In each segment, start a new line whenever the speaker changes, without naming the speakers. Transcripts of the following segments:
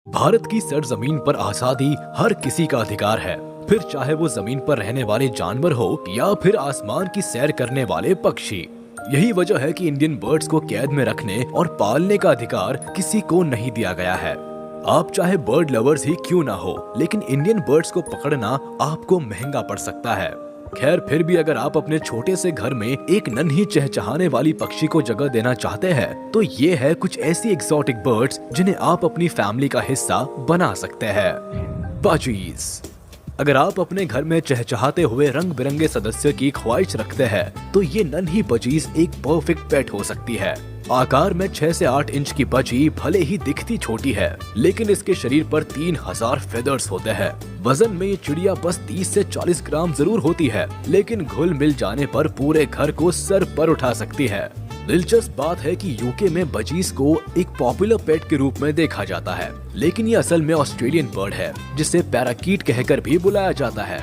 भारत की सरजमीन पर आजादी हर किसी का अधिकार है, फिर चाहे वो जमीन पर रहने वाले जानवर हो या फिर आसमान की सैर करने वाले पक्षी। यही वजह है कि इंडियन बर्ड्स को कैद में रखने और पालने का अधिकार किसी को नहीं दिया गया है। आप चाहे बर्ड लवर्स ही क्यों ना हो, लेकिन इंडियन बर्ड्स को पकड़ना आपको महंगा पड़ सकता है। खैर, फिर भी अगर आप अपने छोटे से घर में एक नन्ही चहचहाने वाली पक्षी को जगह देना चाहते हैं, तो ये है कुछ ऐसी एक्सोटिक बर्ड्स जिन्हें आप अपनी फैमिली का हिस्सा बना सकते हैं। बजीज। अगर आप अपने घर में चहचहाते हुए रंग बिरंगे सदस्य की ख्वाहिश रखते हैं, तो ये नन्ही बजीज एक परफेक्ट पेट हो सकती है। आकार में 6 से 8 इंच की बजी भले ही दिखती छोटी है, लेकिन इसके शरीर पर 3000 फेदर्स होते हैं। वजन में ये चिड़िया बस 30 से 40 ग्राम जरूर होती है, लेकिन घुल मिल जाने पर पूरे घर को सर पर उठा सकती है। दिलचस्प बात है कि यूके में बजीज को एक पॉपुलर पेट के रूप में देखा जाता है, लेकिन ये असल में ऑस्ट्रेलियन बर्ड है, जिसे पैराकीट कहकर भी बुलाया जाता है।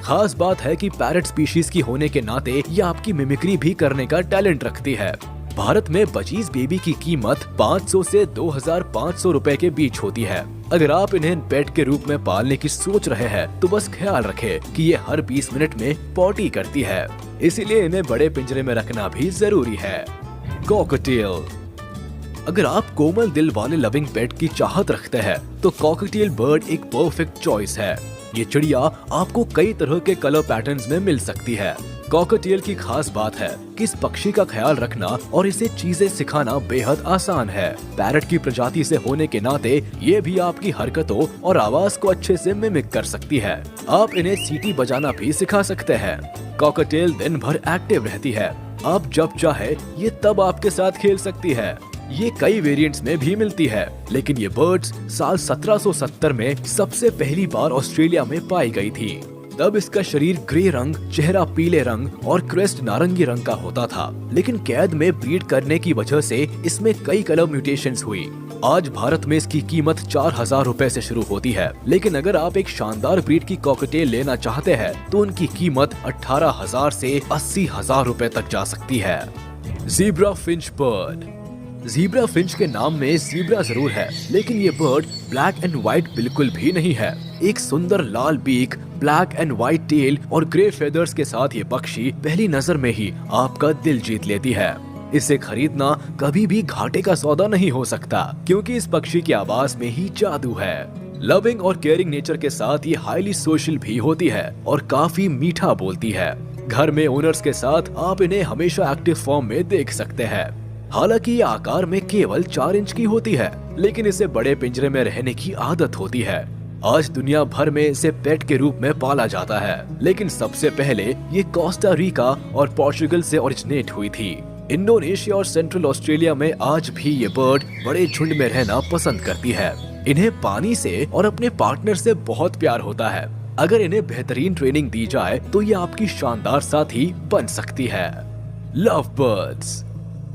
खास बात है कि पैरट स्पीशीज की होने के नाते ये आपकी मिमिक्री भी करने का टैलेंट रखती है। भारत में बजीज बेबी की कीमत 500 से 2500 रुपए के बीच होती है। अगर आप इन्हें पेट के रूप में पालने की सोच रहे हैं, तो बस ख्याल रखें कि ये हर 20 मिनट में पॉटी करती है, इसीलिए इन्हें बड़े पिंजरे में रखना भी जरूरी है। कॉकटेल। अगर आप कोमल दिल वाले लविंग पेट की चाहत रखते हैं, तो कॉकटेल बर्ड एक परफेक्ट चॉइस है। ये चिड़िया आपको कई तरह के कलर पैटर्न्स में मिल सकती है। कॉकटेल की खास बात है कि इस पक्षी का ख्याल रखना और इसे चीजें सिखाना बेहद आसान है। पैरट की प्रजाति से होने के नाते ये भी आपकी हरकतों और आवाज को अच्छे से मिमिक कर सकती है। आप इन्हें सीटी बजाना भी सिखा सकते हैं। कॉकटेल दिन भर एक्टिव रहती है, आप जब चाहे ये तब आपके साथ खेल सकती है। ये कई वेरिएंट्स में भी मिलती है, लेकिन ये बर्ड्स साल 1770 में सबसे पहली बार ऑस्ट्रेलिया में पाई गई थी। तब इसका शरीर ग्रे रंग, चेहरा पीले रंग और क्रेस्ट नारंगी रंग का होता था, लेकिन कैद में ब्रीड करने की वजह से इसमें कई कलर म्यूटेशंस हुई। आज भारत में इसकी कीमत 4000 रुपए से शुरू होती है, लेकिन अगर आप एक शानदार ब्रीड की कॉकटेल लेना चाहते हैं, तो उनकी कीमत 18,000 से 80,000 रुपए तक जा सकती है। Zebra Finch bird. Zebra Finch के नाम में ज़ीब्रा जरूर है, लेकिन ये बर्ड ब्लैक एंड व्हाइट बिल्कुल भी नहीं है। एक सुंदर लाल beak, black and white tail और ग्रे फेदर्स के साथ ये पक्षी पहली नजर में ही आपका दिल जीत लेती है। इसे खरीदना कभी भी घाटे का सौदा नहीं हो सकता, क्योंकि इस पक्षी की आवाज में ही जादू है। लविंग और केयरिंग नेचर के साथ ये हाईली सोशल भी होती है और काफी मीठा बोलती है। घर में ओनर्स के साथ आप इन्हें हमेशा एक्टिव फॉर्म में देख सकते हैं। हालांकि ये आकार में केवल 4 इंच की होती है, लेकिन इसे बड़े पिंजरे में रहने की आदत होती है। आज दुनिया भर में इसे पेट के रूप में पाला जाता है, लेकिन सबसे पहले ये कोस्टा रिका और पोर्चुगल से ओरिजिनेट हुई थी। इंडोनेशिया और सेंट्रल ऑस्ट्रेलिया में आज भी ये बर्ड बड़े झुंड में रहना पसंद करती है। इन्हें पानी से और अपने पार्टनर से बहुत प्यार होता है। अगर इन्हें बेहतरीन ट्रेनिंग दी जाए, तो ये आपकी शानदार साथी बन सकती है। Love birds.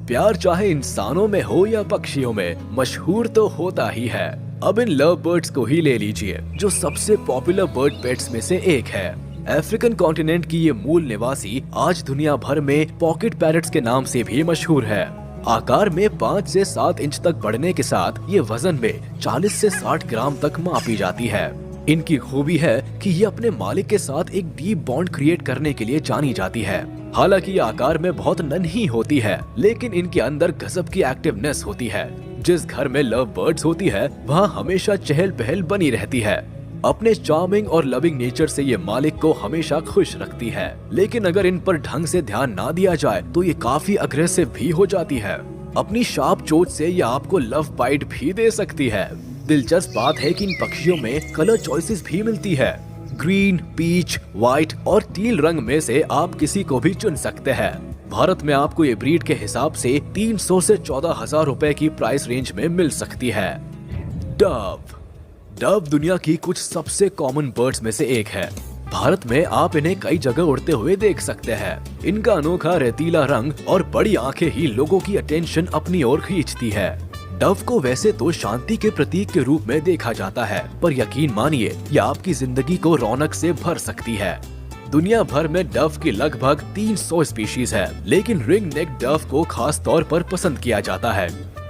प्यार चाहे इंसानों में हो या पक्षियों में, मशहूर तो होता ही है। अब इन लव बर्ड्स को ही ले लीजिए, जो सबसे पॉपुलर बर्ड पेट्स में से एक है। अफ्रीकन कॉन्टिनेंट की ये मूल निवासी आज दुनिया भर में पॉकेट पैरट्स के नाम से भी मशहूर है। आकार में 5 से 7 इंच तक बढ़ने के साथ ये वजन में 40 से 60 ग्राम तक मापी जाती है। इनकी खूबी है कि ये अपने मालिक के साथ एक डीप बॉन्ड क्रिएट करने के लिए जानी जाती है। हालांकि ये आकार में बहुत नन्ही होती है, लेकिन इनके अंदर गजब की एक्टिवनेस होती है। जिस घर में लव बर्ड्स होती है, वहाँ हमेशा चहल पहल बनी रहती है। अपने चार्मिंग और लविंग नेचर से ये मालिक को हमेशा खुश रखती है, लेकिन अगर इन पर ढंग से ध्यान ना दिया जाए, तो ये काफी अग्रेसिव भी हो जाती है। अपनी शार्प चोंच से ये आपको लव बाइट भी दे सकती है। दिलचस्प बात है कि इन पक्षियों में कलर चॉइसेस भी मिलती है। ग्रीन, पीच, व्हाइट और टील रंग में से आप किसी को भी चुन सकते हैं। भारत में आपको ये ब्रीड के हिसाब से 300 से 14,000 रुपए की प्राइस रेंज में मिल सकती है। डव। डव दुनिया की कुछ सबसे कॉमन बर्ड्स में से एक है। भारत में आप इन्हें कई जगह उड़ते हुए देख सकते हैं। इनका अनोखा रेतीला रंग और बड़ी आंखें ही लोगों की अटेंशन अपनी ओर खींचती है। डव को वैसे तो शांति के प्रतीक के रूप में देखा जाता है, पर यकीन मानिए यह आपकी जिंदगी को रौनक से भर सकती है। दुनिया भर में डव की लगभग 300 स्पीशीज है, लेकिन रिंग नेक डव को खास तौर पर पसंद किया जाता है।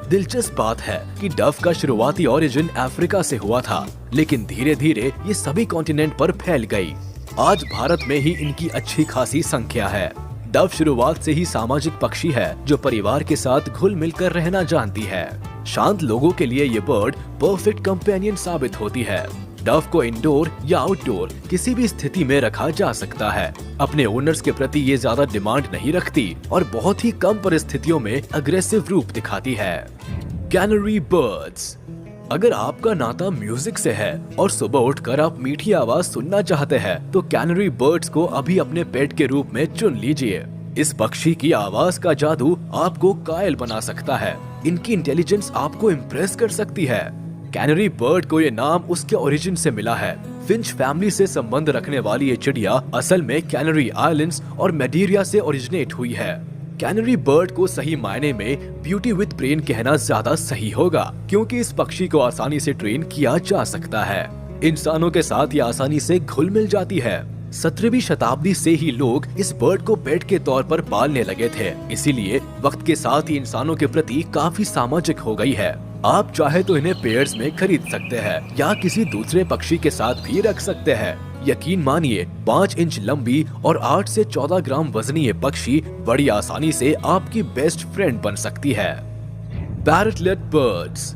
दिलचस्प बात है कि डव का शुरुआती ओरिजिन अफ्रीका से हुआ था, लेकिन धीरे धीरे ये सभी कॉन्टिनेंट पर फैल गई। आज भारत में ही इनकी अच्छी खासी संख्या है। डव शुरुआत से ही सामाजिक पक्षी है जो परिवार के साथ घुल मिलकर रहना जानती है। शांत लोगों के लिए ये बर्ड परफेक्ट कंपेनियन साबित होती है। डव को इंडोर या आउटडोर किसी भी स्थिति में रखा जा सकता है। अपने ओनर्स के प्रति ये ज्यादा डिमांड नहीं रखती और बहुत ही कम परिस्थितियों में अग्रेसिव रूप दिखाती है। Canary birds. अगर आपका नाता म्यूजिक से है और सुबह उठकर आप मीठी आवाज सुनना चाहते हैं तो कैनरी बर्ड्स को अभी अपने पेट के रूप में चुन लीजिए। इस पक्षी की आवाज का जादू आपको कायल बना सकता है। इनकी इंटेलिजेंस आपको इम्प्रेस कर सकती है। कैनरी बर्ड को ये नाम उसके ओरिजिन से मिला है। फिंच फैमिली से संबंध रखने वाली ये चिड़िया असल में कैनरी आइलैंड्स और मैडेरिया से ओरिजिनेट हुई है। कैनरी बर्ड को सही मायने में ब्यूटी विद ब्रेन कहना ज्यादा सही होगा, क्योंकि इस पक्षी को आसानी से ट्रेन किया जा सकता है। इंसानों के साथ ये आसानी से घुल मिल जाती है। 17वीं शताब्दी से ही लोग इस बर्ड को पेट के तौर पर पालने लगे थे, इसीलिए वक्त के साथ ही इंसानों के प्रति काफी सामाजिक हो गई है। आप चाहे तो इन्हें पेयर्स में खरीद सकते हैं या किसी दूसरे पक्षी के साथ भी रख सकते हैं। यकीन मानिए 5 इंच लंबी और 8 से 14 ग्राम वजनी ये पक्षी बड़ी आसानी से आपकी बेस्ट फ्रेंड बन सकती है। पैरेटलेट बर्ड्स।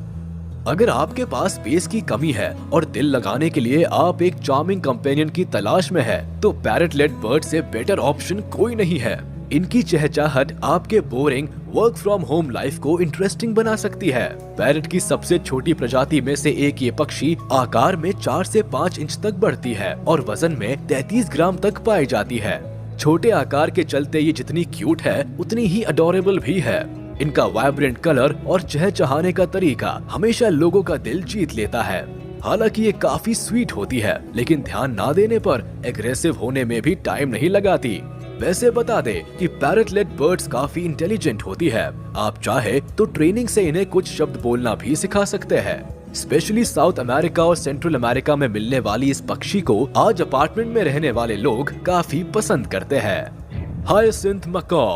अगर आपके पास स्पेस की कमी है और दिल लगाने के लिए आप एक चार्मिंग कंपेनियन की तलाश में है, तो पैरेटलेट बर्ड से बेटर ऑप्शन कोई नहीं है। इनकी चहचहाहट आपके boring work from home life को इंटरेस्टिंग बना सकती है। पैरट की सबसे छोटी प्रजाति में से एक ये पक्षी आकार में 4 से 5 इंच तक बढ़ती है और वजन में 33 ग्राम तक पाई जाती है। छोटे आकार के चलते ये जितनी क्यूट है उतनी ही अडोरेबल भी है। इनका वाइब्रेंट कलर और चहचहाने का तरीका हमेशा लोगों का दिल जीत लेता है। हालांकि ये काफी स्वीट होती है, लेकिन ध्यान ना देने पर एग्रेसिव होने में भी टाइम नहीं लगाती। वैसे बता दे कि पैरेटलेट बर्ड्स काफी इंटेलिजेंट होती है। आप चाहे तो ट्रेनिंग से इन्हें कुछ शब्द बोलना भी सिखा सकते हैं। स्पेशली साउथ अमेरिका और सेंट्रल अमेरिका में मिलने वाली इस पक्षी को आज अपार्टमेंट में रहने वाले लोग काफी पसंद करते हैं। हायसिंथ मकॉ।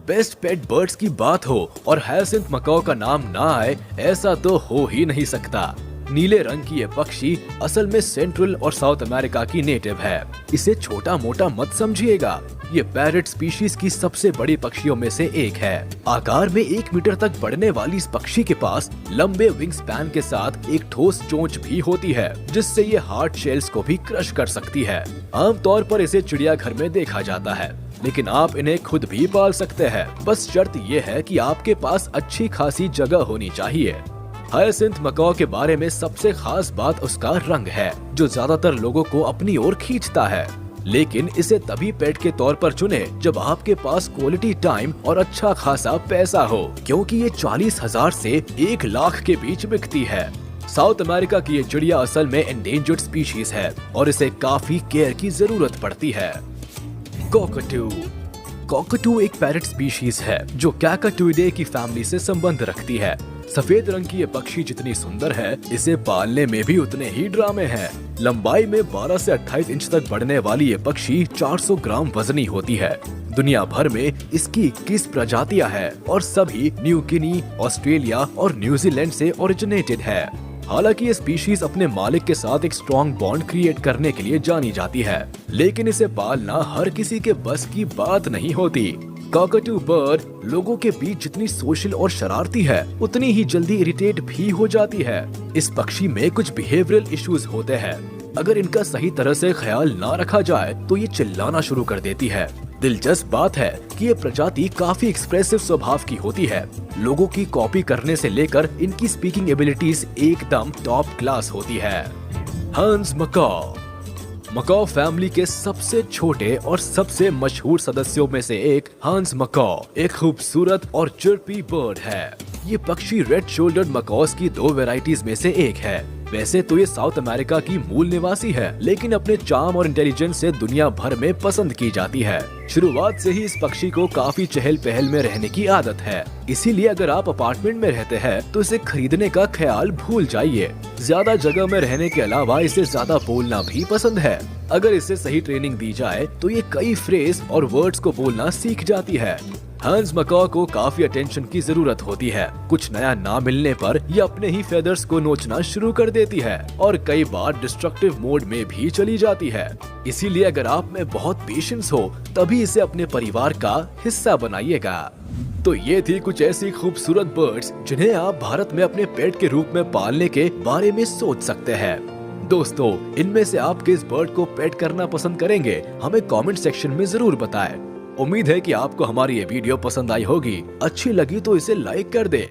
बेस्ट पेट बर्ड्स की बात हो और हायसिंथ मकॉ का नाम ना आए ऐसा तो हो ही नहीं सकता। नीले रंग की ये पक्षी असल में सेंट्रल और साउथ अमेरिका की नेटिव है। इसे छोटा मोटा मत समझिएगा। ये पैरेट स्पीशीज की सबसे बड़ी पक्षियों में से एक है। आकार में 1 मीटर तक बढ़ने वाली इस पक्षी के पास लंबे विंग स्पैन के साथ एक ठोस चोंच भी होती है, जिससे ये हार्ड शेल्स को भी क्रश कर सकती है। आमतौर पर इसे चिड़ियाघर में देखा जाता है, लेकिन आप इन्हें खुद भी पाल सकते हैं। बस शर्त ये है कि आपके पास अच्छी खासी जगह होनी चाहिए। हायसिंथ मकॉ के बारे में सबसे खास बात उसका रंग है, जो ज्यादातर लोगों को अपनी ओर खींचता है। लेकिन इसे तभी पेट के तौर पर चुने जब आपके पास क्वालिटी टाइम और अच्छा खासा पैसा हो, क्योंकि ये 40,000 से 1 लाख के बीच बिकती है। साउथ अमेरिका की ये चिड़िया असल में एंडेंजर्ड स्पीशीज है और इसे काफी केयर की जरूरत पड़ती है। कॉकटू। कॉकटू एक पैरेट स्पीशीज है जो कैकाटूइडे की फैमिली से संबंध रखती है। सफेद रंग की ये पक्षी जितनी सुंदर है, इसे पालने में भी उतने ही ड्रामे हैं। लंबाई में 12 से 28 इंच तक बढ़ने वाली ये पक्षी 400 ग्राम वजनी होती है। दुनिया भर में इसकी 21 प्रजातियां हैं और सभी न्यू गिनी, ऑस्ट्रेलिया और न्यूजीलैंड से ओरिजिनेटेड है। हालांकि ये स्पीशीज अपने मालिक के साथ एक स्ट्रॉन्ग बॉन्ड क्रिएट करने के लिए जानी जाती है, लेकिन इसे पालना हर किसी के बस की बात नहीं होती। कॉकटू बर्ड लोगों के बीच जितनी सोशल और शरारती है, उतनी ही जल्दी इरिटेट भी हो जाती है। इस पक्षी में कुछ बिहेवियरल इश्यूज होते हैं। अगर इनका सही तरह से ख्याल ना रखा जाए तो ये चिल्लाना शुरू कर देती है। दिलचस्प बात है कि ये प्रजाति काफी एक्सप्रेसिव स्वभाव की होती है। लोगों की कॉपी करने से लेकर इनकी स्पीकिंग एबिलिटीज एकदम टॉप क्लास होती है। हंस मकॉ। मकॉ फैमिली के सबसे छोटे और सबसे मशहूर सदस्यों में से एक हंस मकॉ एक खूबसूरत और चिर्पी बर्ड है। ये पक्षी रेड शोल्डर्ड मकॉस की 2 वैरायटीज में से एक है। वैसे तो ये साउथ अमेरिका की मूल निवासी है, लेकिन अपने चार्म और इंटेलिजेंस से दुनिया भर में पसंद की जाती है। शुरुआत से ही इस पक्षी को काफी चहल पहल में रहने की आदत है, इसीलिए अगर आप अपार्टमेंट में रहते हैं तो इसे खरीदने का ख्याल भूल जाइए। ज्यादा जगह में रहने के अलावा इसे ज्यादा बोलना भी पसंद है। अगर इसे सही ट्रेनिंग दी जाए तो ये कई फ्रेज और वर्ड्स को बोलना सीख जाती है। हैंस मकॉ को काफी अटेंशन की जरूरत होती है। कुछ नया ना मिलने पर ये अपने ही फेदर्स को नोचना शुरू कर देती है और कई बार डिस्ट्रक्टिव मोड में भी चली जाती है। इसीलिए अगर आप में बहुत पेशेंस हो तभी इसे अपने परिवार का हिस्सा बनाइएगा। तो ये थी कुछ ऐसी खूबसूरत बर्ड्स जिन्हें आप भारत में अपने पेट के रूप में पालने के बारे में सोच सकते हैं। दोस्तों, इनमें से आप किस बर्ड को पेट करना पसंद करेंगे हमें कमेंट सेक्शन में जरूर बताएं। उम्मीद है कि आपको हमारी ये वीडियो पसंद आई होगी। अच्छी लगी तो इसे लाइक कर दे।